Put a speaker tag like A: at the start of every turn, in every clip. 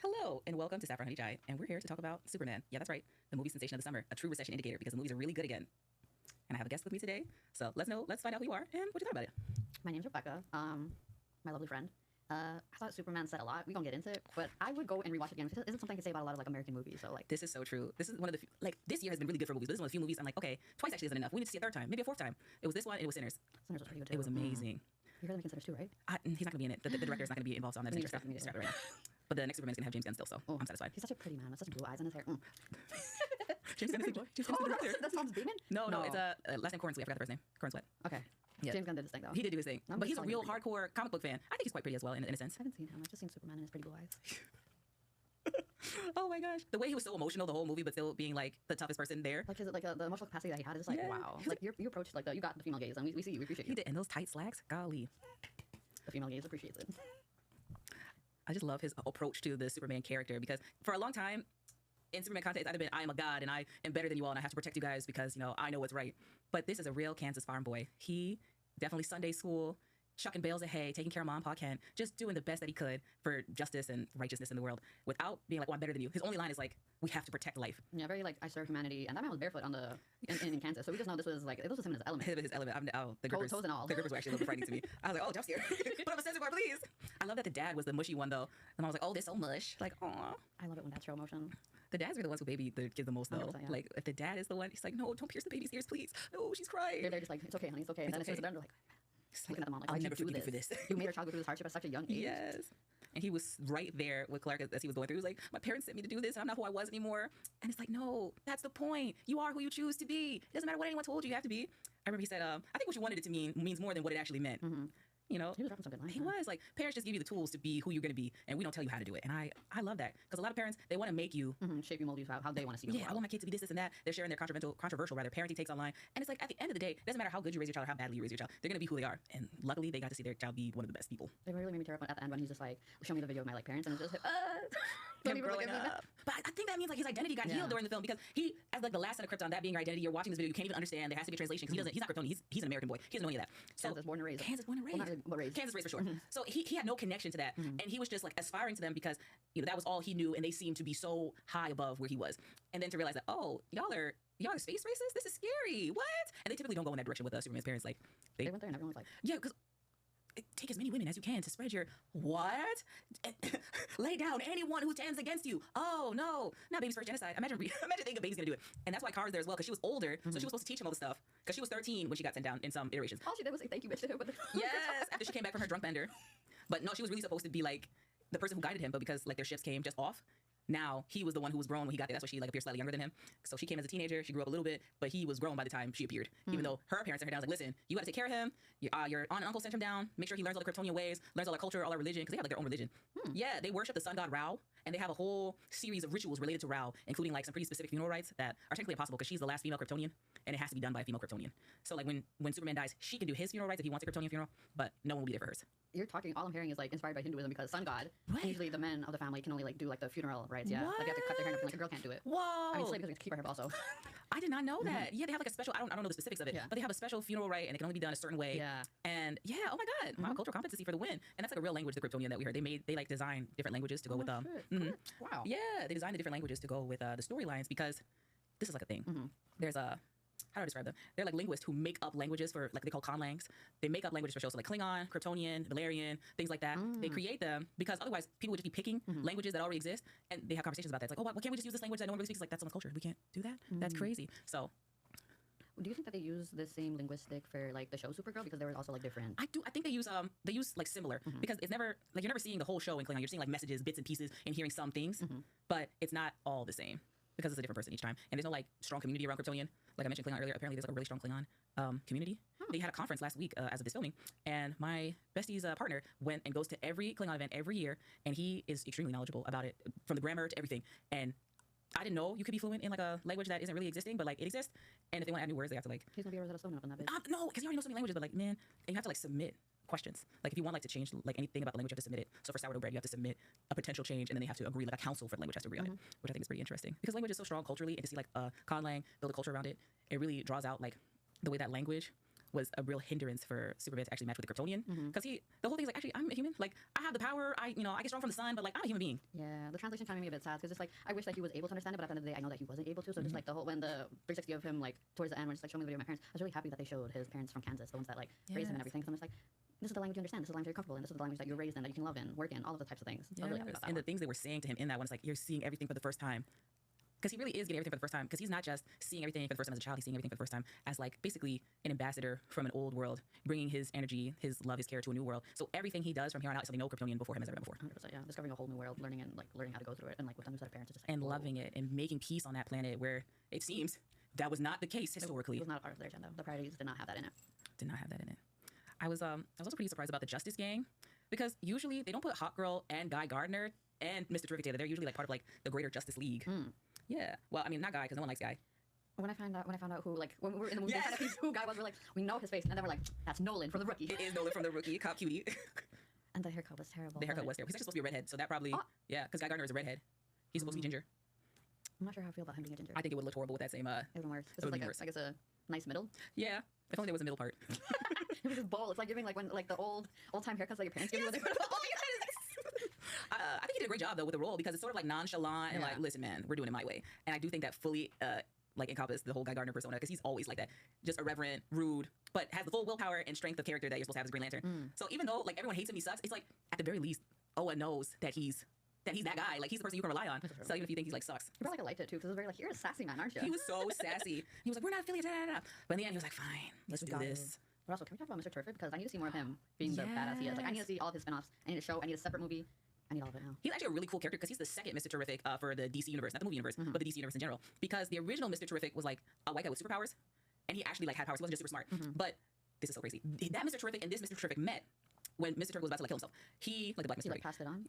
A: Hello, and welcome to Saffron Honey Chai, and we're here to talk about Superman. Yeah, that's right, the movie sensation of the summer, a true recession indicator because the movies are really good again. And I have a guest with me today, so let's find out who you are and what you thought about it.
B: My name's Rebecca, my lovely friend. I thought Superman said a lot. We gonna get into it, but I would go and rewatch it again. It isn't something I can say about a lot of like American movies. So like,
A: This is so true. This is one of the this year has been really good for movies, but this is one of the few movies I'm like, okay, twice actually isn't enough. We need to see a third time, maybe a fourth time. It was this one, and it was Sinners.
B: Sinners was pretty good too.
A: It was amazing.
B: You heard them making Sinners too, right?
A: He's not gonna be in it. The director's not gonna be involved, so I'm not
B: Me
A: interested.
B: neither.
A: Scrap it right now. But the next Superman's gonna have James Gunn still, so I'm satisfied.
B: He's such a pretty man with such blue eyes in his hair.
A: James Gunn is the director.
B: That's Tom's Demon?
A: No, it's last name Cornswet. I forgot the first name. Cornswet.
B: Okay.
A: Yeah.
B: James Gunn did his thing though.
A: He did do his thing,
B: I'm
A: but he's a
B: just
A: real
B: telling you.
A: hardcore comic book fan. I think he's quite pretty as well in a sense.
B: I haven't seen him. I've just seen Superman and his pretty blue eyes.
A: Oh my gosh, the way he was so emotional the whole movie, but still being like the toughest person there.
B: Like his the emotional capacity that he had is just like
A: Yeah.
B: wow. Like you approached like you got the female gaze, and we see you, we appreciate
A: He
B: you.
A: did, and those tight slacks, golly.
B: The female gaze appreciates it.
A: I just love his approach to the Superman character because for a long time in Superman content, it's either been I am a god and I am better than you all and I have to protect you guys because, I know what's right. But this is a real Kansas farm boy. He definitely Sunday school, chucking bales of hay, taking care of Mom and Pa Kent, just doing the best that he could for justice and righteousness in the world without being like, oh, I'm better than you. His only line is like, we have to protect life.
B: Yeah, very like I serve humanity, and that man was barefoot in Kansas, so we just know this was him in his element.
A: His element. The grippers,
B: toes and all.
A: The grippers were actually a little frightening to me. I was like, oh, jump scare. Put up a sensor bar, please. I love that the dad was the mushy one though. And I was like, oh, they're so mush. Like, aw.
B: I love it when dads show emotion.
A: The dads are the ones who baby the kids the most, though.
B: 100%, yeah.
A: Like, if the dad is the one, he's like, no, don't pierce the baby's ears, please. No, she's crying.
B: They're just like, it's okay, honey, it's okay. And then as soon as they're done, they're like, looking at them all like,
A: I'll
B: why'd you
A: never
B: do
A: forgive you
B: this?
A: for this.
B: You made our child go through this hardship at such a young age.
A: Yes. And he was right there with Clark as he was going through. He was like, my parents sent me to do this, and I'm not who I was anymore. And it's like, no, that's the point. You are who you choose to be. It doesn't matter what anyone told you have to be. I remember he said, I think what you wanted it to mean means more than what it actually meant.
B: Mm-hmm.
A: You know,
B: He was dropping some good lines.
A: he was like, parents just give you the tools to be who you're going to be, and we don't tell you how to do it. And I love that because a lot of parents, they want to make you
B: Shape you, mold you how they want to see you.
A: I want my kid to be this and that. They're sharing their controversial parenting takes online. And it's like, at the end of the day, it doesn't matter how good you raise your child or how badly you raise your child. They're going to be who they are. And luckily, they got to see their child be one of the best people.
B: They really made me tear up at the end when he's just like, show me the video of my like parents, and it's just like, don't
A: Him
B: even look
A: growing
B: at me.
A: up. But I think that means like his identity got
B: Yeah.
A: healed during the film because he, as like the last son of Krypton, that being your identity, you're watching this video, you can't even understand. There has to be a translation because he's not Kryptonian. He's an American boy. He doesn't know any of that. So,
B: Kansas born and raised.
A: Kansas born and raised.
B: Well, not really, but raised.
A: Kansas raised for sure. So he had no connection to that, and he was just like aspiring to them because that was all he knew, and they seemed to be so high above where he was. And then to realize that, oh, y'all are space racists. This is scary. What? And they typically don't go in that direction with Superman's parents. Like
B: They went there and everyone was like,
A: yeah, because take as many women as you can to spread your what? Lay down anyone who stands against you. Oh no, not babies first genocide. Imagine thinking a baby's gonna do it. And that's why Kara's there as well because she was older, so she was supposed to teach him all the stuff because she was 13 when she got sent down in some iterations.
B: all she did was say thank you, bitch. But
A: Yes, after she came back from her drunk bender. But no, she was really supposed to be like the person who guided him, but because like their shifts came just off. Now he was the one who was grown when he got there. That's why she like appears slightly younger than him. So she came as a teenager. She grew up a little bit, but he was grown by the time she appeared. Even though her parents sat her down, was like, "Listen, you got to take care of him. Your aunt and uncle sent him down. Make sure he learns all the Kryptonian ways, learns all our culture, all our religion, because they have like their own religion. Yeah, they worship the sun god Ra, and they have a whole series of rituals related to Ra, including like some pretty specific funeral rites that are technically impossible because she's the last female Kryptonian, and it has to be done by a female Kryptonian. So like when Superman dies, she can do his funeral rites if he wants a Kryptonian funeral, but no one will be there for hers.
B: You're talking. All I'm hearing is like inspired by Hinduism because sun god.
A: What?
B: And usually the men of the family can only like do like the funeral rites. Yeah, like they have to cut their hair. And like a girl can't do it.
A: Whoa!
B: I mean, slave because we keep her hair also.
A: I did not know that. Yeah, they have like a special. I don't know the specifics of it,
B: Yeah.
A: but they have a special funeral rite, and it can only be done a certain way.
B: Yeah.
A: And yeah, oh my god, monocultural competency for the win. And that's like a real language, the Kryptonian that we heard. They like design different languages to go with
B: Shit. Wow.
A: Yeah, they designed the different languages to go with the storylines because this is like a thing. There's a how do I describe them? They're like linguists who make up languages for like they call conlangs. They make up languages for shows, so like Klingon, Kryptonian, Valerian, things like that. They create them because otherwise people would just be picking languages that already exist, and they have conversations about that. It's like, oh, why can't we just use this language that no one really speaks? Like that's someone's culture. We can't do that. That's crazy. So
B: Do you think that they use the same linguistic for like the show Supergirl because there was also like different?
A: I do. I think they use like similar because it's never like you're never seeing the whole show in Klingon. You're seeing like messages, bits and pieces, and hearing some things, but it's not all the same because it's a different person each time. And there's no like strong community around Kryptonian. Like I mentioned Klingon earlier, apparently there's like a really strong Klingon community. They had a conference last week as of this filming, and my bestie's partner went and goes to every Klingon event every year, and he is extremely knowledgeable about it, from the grammar to everything. And I didn't know you could be fluent in like a language that isn't really existing, but like it exists. And if they want to add new words, they have to like
B: He's gonna be a Rosetta Stone up in that bitch.
A: no, because you already know so many languages, but like, man, and you have to like submit questions. Like if you want like to change like anything about the language, you have to submit it. So for sourdough bread, you have to submit a potential change, and then they have to agree, like a council for the language has to agree on it, which I think is pretty interesting because language is so strong culturally, and to see like Conlang build a culture around it, it really draws out like the way that language was a real hindrance for Superman to actually match with the Kryptonian. Because the whole thing's like, actually, I'm a human. Like, I have the power. I get strong from the sun, but like, I'm a human being.
B: Yeah, the translation kind of made me a bit sad because it's like I wish that he was able to understand it, but at the end of the day, I know that he wasn't able to. So just like the whole when the 360 of him like towards the end, when just like showing me the video of my parents, I was really happy that they showed his parents from Kansas, the ones that like raised him and everything. So I'm just like, this is the language you understand. This is the language you're comfortable in. This is the language that you're raised in, that you can love in, work in, all of the types of things. So I was really happy about that.
A: And the things they were saying to him in that one, it's like you're seeing everything for the first time. Because he really is getting everything for the first time. Because he's not just seeing everything for the first time as a child. He's seeing everything for the first time as like basically an ambassador from an old world, bringing his energy, his love, his care to a new world. So everything he does from here on out is something no Kryptonian before him has ever done before.
B: 100%, yeah. Discovering a whole new world, learning how to go through it, and like with a new set of parents, it's just like,
A: And
B: whoa.
A: loving it and making peace on that planet where it seems that was not the case historically.
B: It was not a part of their agenda. The priorities did not have that in it.
A: Did not have that in it. I was also pretty surprised about the Justice Gang, because usually they don't put Hawkgirl and Guy Gardner and Mr. Terrific together. They're usually like part of like the greater Justice League. Yeah. Well, I mean, not Guy, because no one likes Guy.
B: When I found out who, like, when we were in the movie,
A: Yes.
B: they kind of who Guy was, we're like, we know his face, and then we're like, that's Nolan from The Rookie.
A: It is Nolan from The Rookie, cop cutie.
B: And the haircut was terrible.
A: The haircut was terrible. He's actually supposed to be a redhead, so that probably, yeah, because Guy Gardner is a redhead. He's supposed to be ginger.
B: I'm not sure how I feel about him being a ginger.
A: I think it would look horrible with that same,
B: It would worse. This
A: would
B: is like
A: be
B: a,
A: worse.
B: I guess a nice middle.
A: yeah. If only there was a middle part.
B: It was just bold. It's like giving like when like the old time haircuts that your parents give you when they put them on.
A: I think he did a great job though with the role, because it's sort of like nonchalant and like, listen, man, we're doing it my way. And I do think that fully like encompassed the whole Guy Gardner persona, because he's always like that, just irreverent, rude, but has the full willpower and strength of character that you're supposed to have as Green Lantern. So even though like everyone hates him, he sucks. It's like at the very least, Oa knows that he's that guy. Like he's the person you can rely on. So even if you think he's like sucks.
B: He probably liked it too because it was very like, you're a sassy man, aren't you?
A: He was so sassy. He was like, we're not affiliated. But in the end, he was like, fine, let's do this.
B: But also, can we talk about Mr. Terrific? Because I need to see more of him being the badass he is. Like, I need to see all of his spin-offs. I need a show. I need a separate movie. I need all of it now.
A: He's actually a really cool character because he's the second Mr. Terrific for the DC universe, not the movie universe, but the DC universe in general. Because the original Mr. Terrific was like a white guy with superpowers, and he actually like had powers. He wasn't just super smart. But this is so crazy. That Mr. Terrific and this Mr. Terrific met when Mr. Terrific was about to like kill himself. He like the black Mr.
B: He like
A: Terrific.
B: passed it on.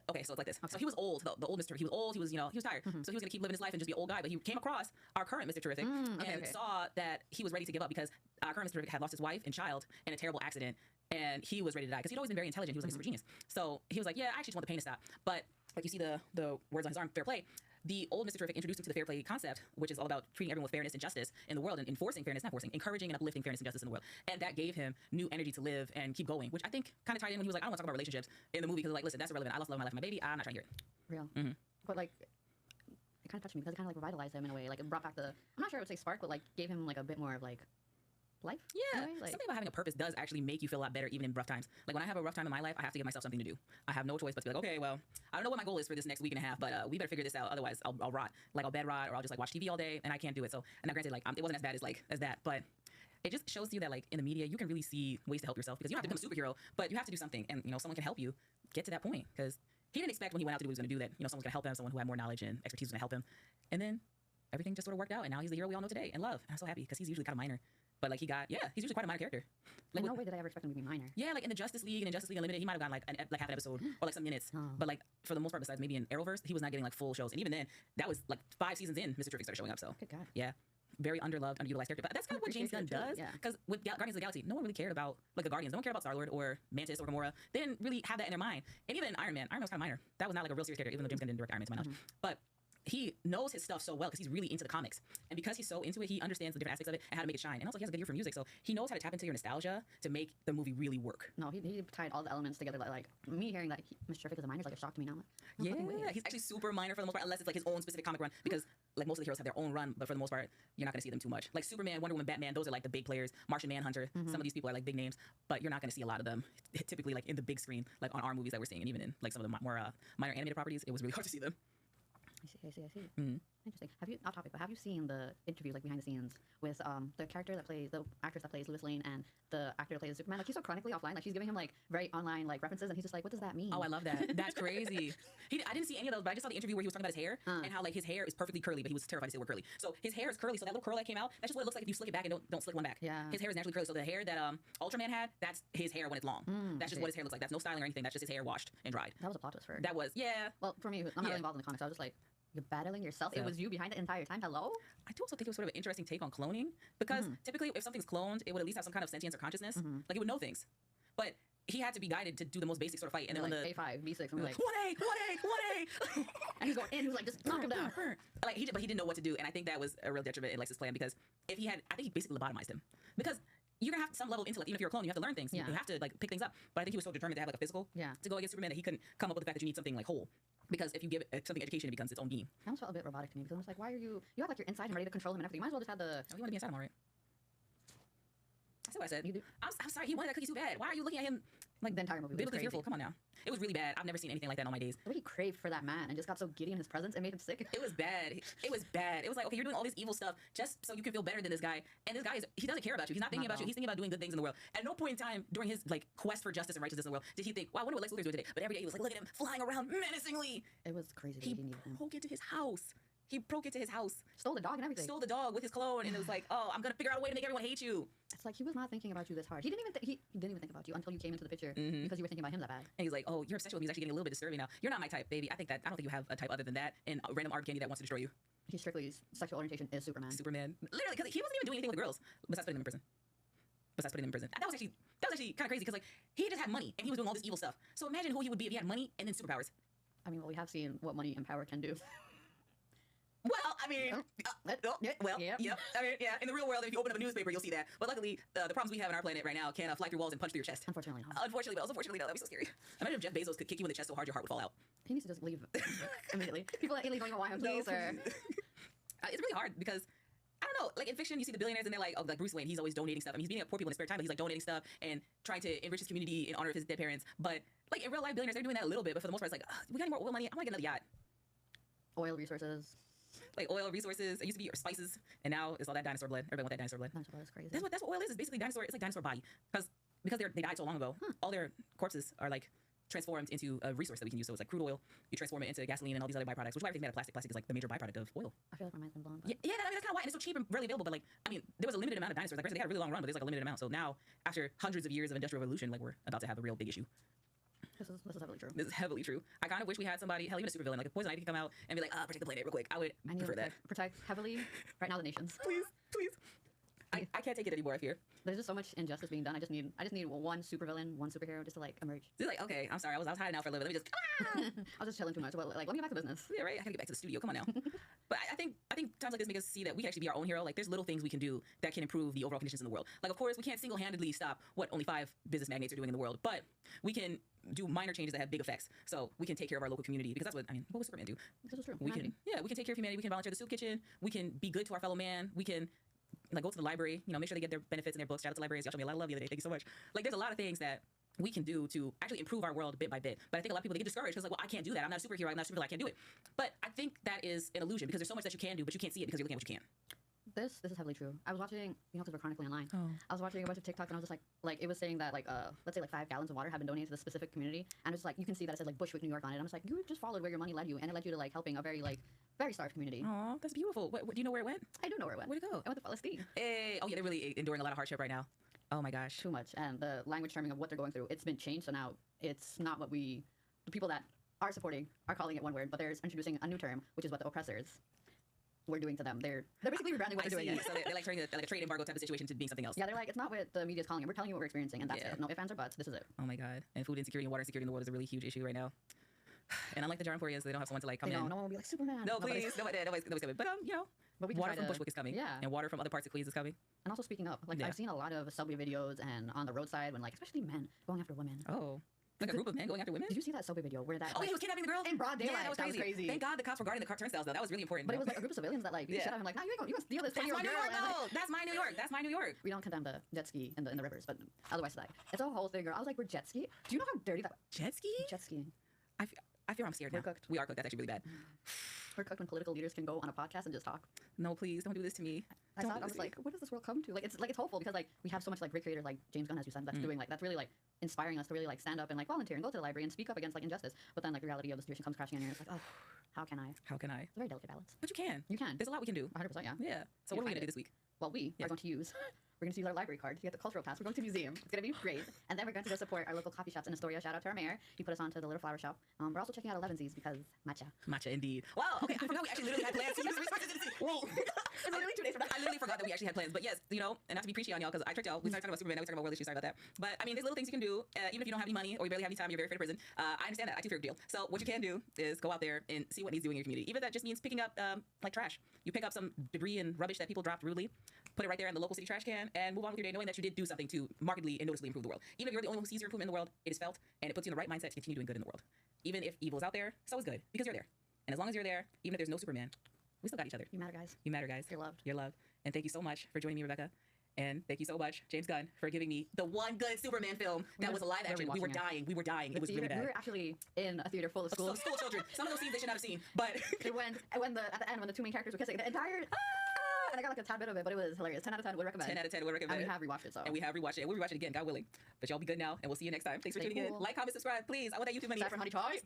A: Okay, so it's like this. So he was old. The old Mr. He was old. He was he was tired. So he was gonna keep living his life and just be an old guy. But he came across our current Mr. Terrific and saw that he was ready to give up because our current Mr. Terrific had lost his wife and child in a terrible accident, and he was ready to die because he'd always been very intelligent. He was like a super genius. So he was like, yeah, I actually just want the pain to stop. But like you see the words on his arm, fair play. The old Mr. Terrific introduced him to the fair play concept, which is all about treating everyone with fairness and justice in the world and enforcing fairness, not forcing, encouraging and uplifting fairness and justice in the world. And that gave him new energy to live and keep going, which I think kind of tied in when he was like, I don't want to talk about relationships in the movie because like, listen, that's irrelevant. I lost love of my life, my baby. I'm not trying to hear it.
B: Real. But like, it kind of touched me because it kind of like revitalized him in a way. Like it brought back the, I'm not sure I would say spark, but like gave him like a bit more of like life.
A: Yeah,
B: in a way. Like,
A: something about having a purpose does actually make you feel a lot better even in rough times. Like when I have a rough time in my life, I have to give myself something to do. I have no choice but to be like, okay, well, I don't know what my goal is for this next week and a half, but we better figure this out. Otherwise, I'll rot. Like I'll bed rot, or I'll just like watch TV all day, and I can't do it. So, and now granted, like it wasn't as bad as that, but it just shows you that like in the media, you can really see ways to help yourself because you don't have to become a superhero, but you have to do something, and someone can help you get to that point because he didn't expect when he went out to do what he was going to do that someone's going to help him, someone who had more knowledge and expertise was going to help him, and then everything just sort of worked out, and now he's the hero we all know today and love. And I'm so happy because he's usually kind of minor. But like he's usually quite a minor character. Like
B: in no way did I ever expect him to be minor.
A: Yeah, like in the Justice League and in Justice League Unlimited, he might have gotten like half an episode or like some minutes. But like for the most part, besides maybe in Arrowverse, he was not getting like full shows. And even then, that was like 5 seasons in, Mr. Terrific started showing up. So
B: Good God.
A: yeah, very underloved, underutilized character. But that's kind of what James Gunn
B: appreciate it
A: does.
B: too, yeah.
A: Because with Guardians of the Galaxy, no one really cared about like the Guardians. No one cared about Star-Lord or Mantis or Gamora. They didn't really have that in their mind. And even Iron Man was kind of minor. That was not like a real serious character, even though James Gunn didn't direct Iron Man to my knowledge. But he knows his stuff so well because he's really into the comics. And because he's so into it, he understands the different aspects of it and how to make it shine. And also, he has a good ear for music, so he knows how to tap into your nostalgia to make the movie really work.
B: No, he tied all the elements together. Like me hearing that Mr. Terrific is a minor is like a shock to me now. No fucking way.
A: He's actually super minor for the most part, unless it's like his own specific comic run. Because like most of the heroes have their own run, but for the most part, you're not going to see them too much. Like Superman, Wonder Woman, Batman, those are like the big players. Martian Manhunter, some of these people are like big names, but you're not going to see a lot of them typically like in the big screen, like on our movies that we're seeing, and even in like some of the more minor animated properties. It was really hard to see them.
B: I see. Interesting. Have you, off topic, but have you seen the interviews, like behind the scenes, with the actress that plays Lois Lane and the actor that plays Superman? Like, he's so chronically offline. Like, she's giving him, like, very online, like, references, and he's just like, what does that mean?
A: Oh, I love that. That's crazy. I didn't see any of those, but I just saw the interview where he was talking about his hair and how, like, his hair is perfectly curly, but he was terrified to say the word curly. So his hair is curly, so that little curl that came out, that's just what it looks like if you slick it back and don't slick one back.
B: Yeah.
A: His hair is naturally curly, so the hair that Ultraman had, that's his hair when it's long. That's just what his hair looks like. That's no styling or anything. That's just his hair washed and dried.
B: That was a plot twist for her.
A: That was, yeah.
B: Well, for me, I'm not really involved in the comics, so I was just like, you're battling yourself?
A: So,
B: it was you behind it the entire time? Hello?
A: I do also think it was sort of an interesting take on cloning because typically if something's cloned, it would at least have some kind of sentience or consciousness. Like it would know things. But he had to be guided to do the most basic sort of fight. And then
B: like A5, B6, and we're like,
A: 1A.
B: and he's going in, he was like, just knock him down.
A: Like but he didn't know what to do. And I think that was a real detriment in Lex's plan because if he had, I think he basically lobotomized him. Because you're gonna have some level of intellect. Even if you're a clone, you have to learn things.
B: Yeah.
A: You have to like pick things up. But I think he was so determined to have like a physical
B: Yeah.
A: to go against Superman that he couldn't come up with the fact that you need something like whole. Because if you give it something education, it becomes its own being.
B: It almost felt a bit robotic to me because I'm just like, why are you act like you're inside him ready to control him and everything. You might as well just have the.
A: Oh, you want to be inside him, all right? I said what I said.
B: You do.
A: I'm sorry. He wanted that cookie too bad. Why are you looking at him
B: Like the entire movie was
A: biblically
B: crazy.
A: fearful? Come on now. It was really bad. I've never seen anything like that in all my days.
B: The way he craved for that man and just got so giddy in his presence, it made him sick.
A: It was bad. It was bad. It was like, okay, you're doing all this evil stuff just so you can feel better than this guy. And this guy he doesn't care about you. He's not thinking
B: Not
A: about
B: at
A: you.
B: all.
A: He's thinking about doing good things in the world. At no point in time during his like quest for justice and righteousness in the world did he think, wow, I wonder what Lex Luthor's doing today. But every day he was like, look at him flying around menacingly.
B: It was crazy that
A: He
B: he needed him.
A: broke into his house. He broke into his house,
B: Stole the dog and everything.
A: stole the dog with his clone, and it was like, oh, I'm gonna figure out a way to make everyone hate you.
B: It's like he was not thinking about you this hard. He didn't even he didn't even think about you until you came into the picture
A: Mhm.
B: because you were thinking about him that bad.
A: And he's like, oh, your obsession with me is actually getting a little bit disturbing now. You're not my type, baby. I don't think you have a type other than that and a random art candy that wants to destroy you.
B: He strictly sexual orientation is Superman.
A: Superman, literally, because he wasn't even doing anything with the girls besides putting them in prison. That was actually kind of crazy because like he just had money and he was doing all this evil stuff. So imagine who he would be if he had money and then superpowers.
B: I mean, well, we have seen what money and power can do.
A: Well, I mean,
B: Yep.
A: yep. I mean, yeah. In the real world, if you open up a newspaper, you'll see that. But luckily, the problems we have on our planet right now can fly through walls and punch through your chest.
B: Unfortunately, not.
A: Unfortunately, no. That'd be so scary. Imagine if Jeff Bezos could kick you in the chest so hard your heart would fall out.
B: He needs to just leave immediately. People at Italy don't even want him, please, or
A: It's really hard because I don't know. Like in fiction, you see the billionaires and they're like, oh, like Bruce Wayne, he's always donating stuff. I mean, he's beating up poor people in his spare time, but he's like donating stuff and trying to enrich his community in honor of his dead parents. But like in real life, billionaires they're doing that a little bit, but for the most part, it's like, we got any more oil money? I want to get another yacht.
B: oil resources.
A: Like oil resources, it used to be spices, and now it's all that dinosaur blood. Everybody want that dinosaur blood.
B: That's crazy.
A: That's what oil is. It's basically dinosaur. It's like dinosaur body because they died so long ago. All their corpses are like transformed into a resource that we can use. So it's like crude oil. You transform it into gasoline and all these other byproducts, which is why everything's made of plastic. Plastic is like the major byproduct of oil.
B: I feel like my mind's been blown.
A: Yeah, I mean that's kind of why, and it's so cheap and readily available. But like, I mean, there was a limited amount of dinosaurs. Like, granted, they had a really long run, but there's like a limited amount. So now, after hundreds of years of industrial revolution, like we're about to have a real big issue.
B: This is heavily true.
A: This is heavily true. I kind of wish we had somebody, hell, even a supervillain, like if Poison Ivy could come out and be like, protect the planet real quick. I would
B: I need
A: prefer
B: to
A: that.
B: protect heavily right now the nations.
A: Please. I can't take it anymore. I fear.
B: There's just so much injustice being done. I just need one supervillain, one superhero just to like emerge.
A: It's like, okay, I'm sorry, I was hiding out for a little bit. Let me just
B: I was just chilling too much, but like let me get back to business.
A: yeah, right. I gotta get back to the studio. Come on now. But I think times like this make us see that we can actually be our own hero. Like there's little things we can do that can improve the overall conditions in the world. Like of course we can't single-handedly stop what only 5 business magnates are doing in the world, but we can do minor changes that have big effects. So we can take care of our local community because that's what what would Superman do?
B: This is true.
A: We can take care of humanity. We can volunteer at the soup kitchen. We can be good to our fellow man. We can like go to the library, make sure they get their benefits and their books. Shout out to libraries. Y'all showed me a lot of love the other day. Thank you so much. Like there's a lot of things that we can do to actually improve our world bit by bit. But I think a lot of people they get discouraged because like, well, I can't do that. I'm not a superhero. I'm not a supervillain. I can't do it. But I think that is an illusion because there's so much that you can do, but you can't see it because you're looking at what you can.
B: This is heavily true. I was watching, because we're chronically online.
A: Oh.
B: I was watching a bunch of TikTok and I was just like it was saying that like let's say like 5 gallons of water have been donated to the specific community, and it's like you can see that it said like Bushwick, New York on it. I'm just like you just followed where your money led you, and it led you to like helping a very starved community.
A: Oh, that's beautiful. What, do you know where it went?
B: I do know where it went.
A: Where'd it go?
B: I went to Palestine.
A: Hey. Oh yeah, they're really enduring a lot of hardship right now. Oh my gosh.
B: Too much, and the language terming of what they're going through, it's been changed. So now it's not what the people that are supporting are calling it one word, but they're introducing a new term, which is what the oppressors were doing to them. They're basically rebranding what they're doing.
A: So they're like turning like a trade embargo type of situation to being something else.
B: Yeah, they're like, it's not what the media's calling it. We're telling you what we're experiencing, and that's
A: Yeah.
B: it. No ifs, ands, or buts. This is it.
A: Oh my god. And food insecurity and water insecurity in the world is a really huge issue right now. And unlike the Jarnforians, they don't have someone to like come
B: They
A: in.
B: don't. No one will be like Superman.
A: No,
B: Nobody's-
A: please. Nobody's coming. But
B: But we can
A: water
B: try
A: from
B: to-
A: Bushwick is coming.
B: Yeah.
A: And water from other parts of Queens is coming.
B: And also speaking up, like
A: Yeah.
B: I've seen a lot of subway videos and on the roadside when like especially men going after women.
A: Oh. Like a group of men going after women?
B: Did you see that subway video where that?
A: Oh,
B: like,
A: he was kidnapping the girl?
B: in broad daylight.
A: Yeah, that was crazy. Thank God the cops were guarding the car turnstiles though. That was really important.
B: But it was like a group of civilians that like beat the
A: Yeah.
B: shit out of him. Like, no, you ain't gonna steal this
A: That's
B: 20-year-old
A: my New
B: girl.
A: York
B: And, like,
A: though. That's my New York. That's my New York.
B: we don't condemn the jet ski in the rivers, but otherwise like it's a whole thing. Girl. I was like, we're jet ski. Do you know how dirty that
A: Jet ski?
B: jet skiing?
A: I fear I'm scared
B: We're
A: now.
B: cooked.
A: We are cooked. That's actually really bad.
B: We're cooked when political leaders can go on a podcast and just talk.
A: No, please don't do this to me.
B: I
A: Don't
B: thought
A: do
B: I
A: this
B: was
A: to me.
B: like, what does this world come to? Like it's hopeful because like we have so much like great creators like James Gunn, as you said, that's doing like that's really like inspiring us to really like stand up and like volunteer and go to the library and speak up against like injustice. But then like the reality of the situation comes crashing in, and it's like, oh, how can I? It's
A: How can I?
B: a very delicate balance.
A: But you can.
B: You can.
A: There's a lot we can do.
B: 100%, yeah.
A: Yeah. So
B: You
A: what are we
B: find
A: gonna do
B: it.
A: this week?
B: Well, we
A: Yeah.
B: are going to use. We're going to use our library card to get the cultural pass. We're going to the museum. It's going to be great. And then we're going to go support our local coffee shops in Astoria. Shout out to our mayor. He put us onto the Little Flower Shop. We're also checking out 11Z's because matcha.
A: Matcha indeed. Wow. Okay. I forgot we actually literally had plans to use resources in the city. Whoa.
B: It's literally 2 days from now.
A: I literally forgot that we actually had plans. But yes, and not to be preachy on y'all because I tricked y'all. We started talking about Superman. Now we talking about world issues. Sorry about that. But I mean, there's little things you can do. Even if you don't have any money or you barely have any time, you're very afraid of prison. I understand that. I too fear a deal. So what you can do is go out there and see what needs doing in your community. Even if that just means picking up like trash. You pick up some debris and rubbish that people dropped rudely. put it right there in the local city trash can, and move on with your day, knowing that you did do something to markedly and noticeably improve the world. Even if you're the only one who sees your improvement in the world, it is felt, and it puts you in the right mindset to continue doing good in the world. Even if evil is out there, so is good, because you're there. And as long as you're there, even if there's no Superman, we still got each other.
B: You matter, guys.
A: You matter, guys.
B: You're loved.
A: You're loved. And thank you so much for joining me, Rebecca. And thank you so much, James Gunn, for giving me the one good Superman film that was a live action. We were dying. We were dying. It was really bad.
B: We were actually in a theater full of school
A: children. Some of those scenes they should not have seen. But
B: at the end when the two main characters were kissing, the entire and I got like a tad bit of it, but it was hilarious. 10 out of 10 would recommend.
A: 10 out of 10 would recommend.
B: And we have rewatched it, so.
A: And we have rewatched it. And we'll rewatch it again, God willing. But y'all be good now, and we'll see you next time. Thanks for tuning in. Like, comment, subscribe, please. I want that YouTube money.
B: Aside from Honey Talks.